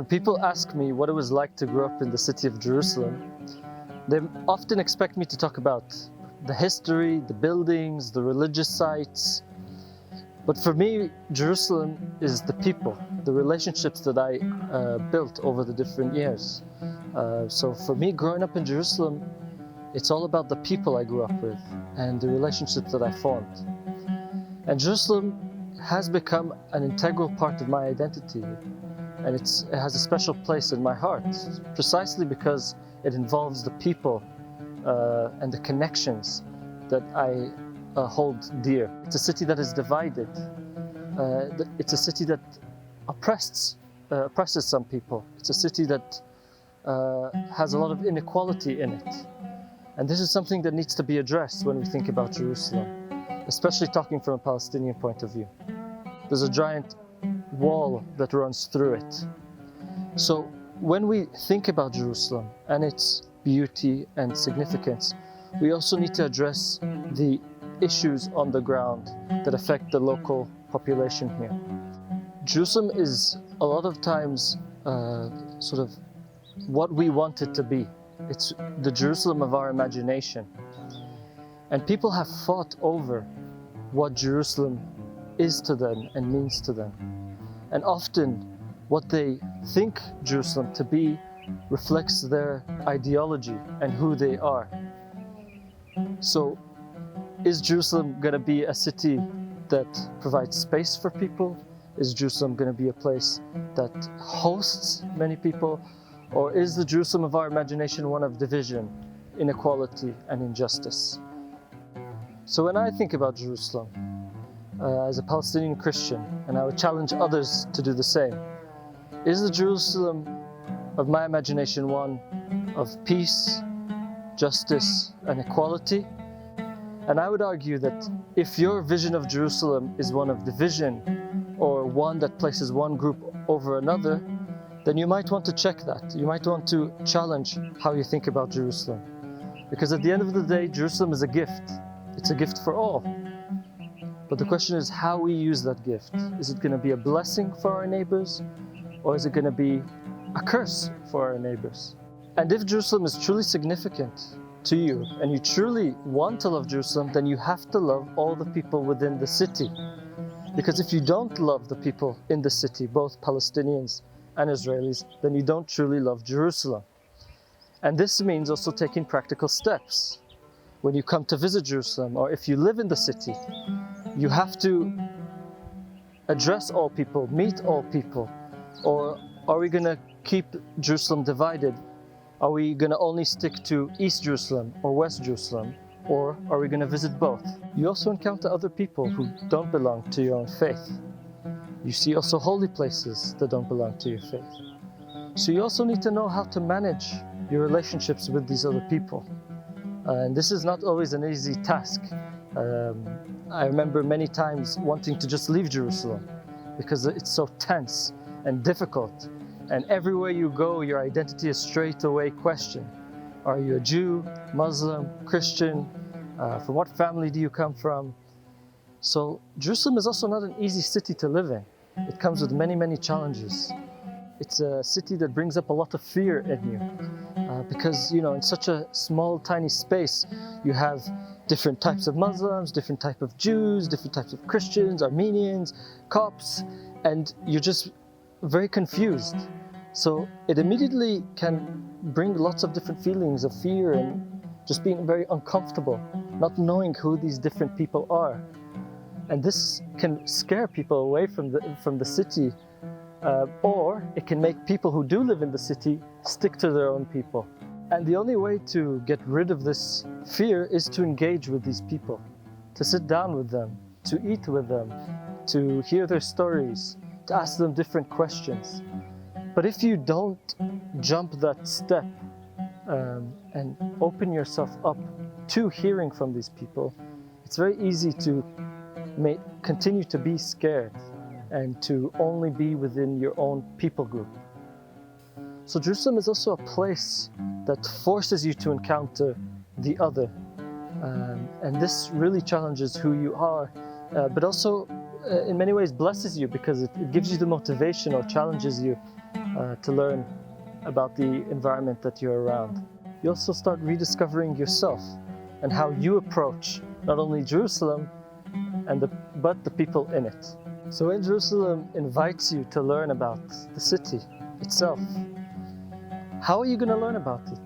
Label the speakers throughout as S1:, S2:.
S1: When people ask me what it was like to grow up in the city of Jerusalem, they often expect me to talk about the history, the buildings, the religious sites. But for me, Jerusalem is the people, the relationships that I built over the different years. So for me, growing up in Jerusalem, it's all about the people I grew up with and the relationships that I formed. And Jerusalem has become an integral part of my identity. And it has a special place in my heart, precisely because it involves the people and the connections that I hold dear. It's a city that is divided. It's a city that oppresses some people. It's a city that has a lot of inequality in it. And this is something that needs to be addressed when we think about Jerusalem, especially talking from a Palestinian point of view. There's a giant wall that runs through it. So when we think about Jerusalem and its beauty and significance, we also need to address the issues on the ground that affect the local population here. Jerusalem is a lot of times sort of what we want it to be. It's the Jerusalem of our imagination. And people have fought over what Jerusalem is to them and means to them. And often what they think Jerusalem to be reflects their ideology and who they are. So is Jerusalem going to be a city that provides space for people? Is Jerusalem going to be a place that hosts many people? Or is the Jerusalem of our imagination one of division, inequality, and injustice? So when I think about Jerusalem, as a Palestinian Christian, and I would challenge others to do the same, is the Jerusalem of my imagination one of peace, justice, and equality? And I would argue that if your vision of Jerusalem is one of division, or one that places one group over another, then you might want to check that. You might want to challenge how you think about Jerusalem. Because at the end of the day, Jerusalem is a gift. It's a gift for all. But the question is how we use that gift. Is it going to be a blessing for our neighbors, or is it going to be a curse for our neighbors? And if Jerusalem is truly significant to you, and you truly want to love Jerusalem, then you have to love all the people within the city. Because if you don't love the people in the city, both Palestinians and Israelis, then you don't truly love Jerusalem. And this means also taking practical steps. When you come to visit Jerusalem, or if you live in the city, you have to address all people, meet all people. Or are we going to keep Jerusalem divided? Are we going to only stick to East Jerusalem or West Jerusalem? Or are we going to visit both? You also encounter other people who don't belong to your own faith. You see also holy places that don't belong to your faith. So you also need to know how to manage your relationships with these other people. And this is not always an easy task. I remember many times wanting to just leave Jerusalem because it's so tense and difficult. And everywhere you go, your identity is straight away questioned. Are you a Jew, Muslim, Christian? From what family do you come from? So Jerusalem is also not an easy city to live in. It comes with many, many challenges. It's a city that brings up a lot of fear in you because, in such a small, tiny space, you have different types of Muslims, different types of Jews, different types of Christians, Armenians, Copts, and you're just very confused. So it immediately can bring lots of different feelings of fear and just being very uncomfortable, not knowing who these different people are. And this can scare people away from the city, or it can make people who do live in the city stick to their own people. And the only way to get rid of this fear is to engage with these people, to sit down with them, to eat with them, to hear their stories, to ask them different questions. But if you don't jump that step and open yourself up to hearing from these people, it's very easy to continue to be scared and to only be within your own people group. So Jerusalem is also a place that forces you to encounter the other. And this really challenges who you are, but also in many ways blesses you because it gives you the motivation or challenges you to learn about the environment that you're around. You also start rediscovering yourself and how you approach not only Jerusalem but the people in it. So when Jerusalem invites you to learn about the city itself, how are you going to learn about it?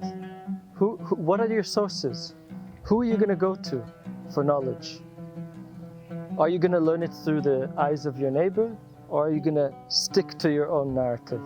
S1: What are your sources? Who are you going to go to for knowledge? Are you going to learn it through the eyes of your neighbor, or are you going to stick to your own narrative?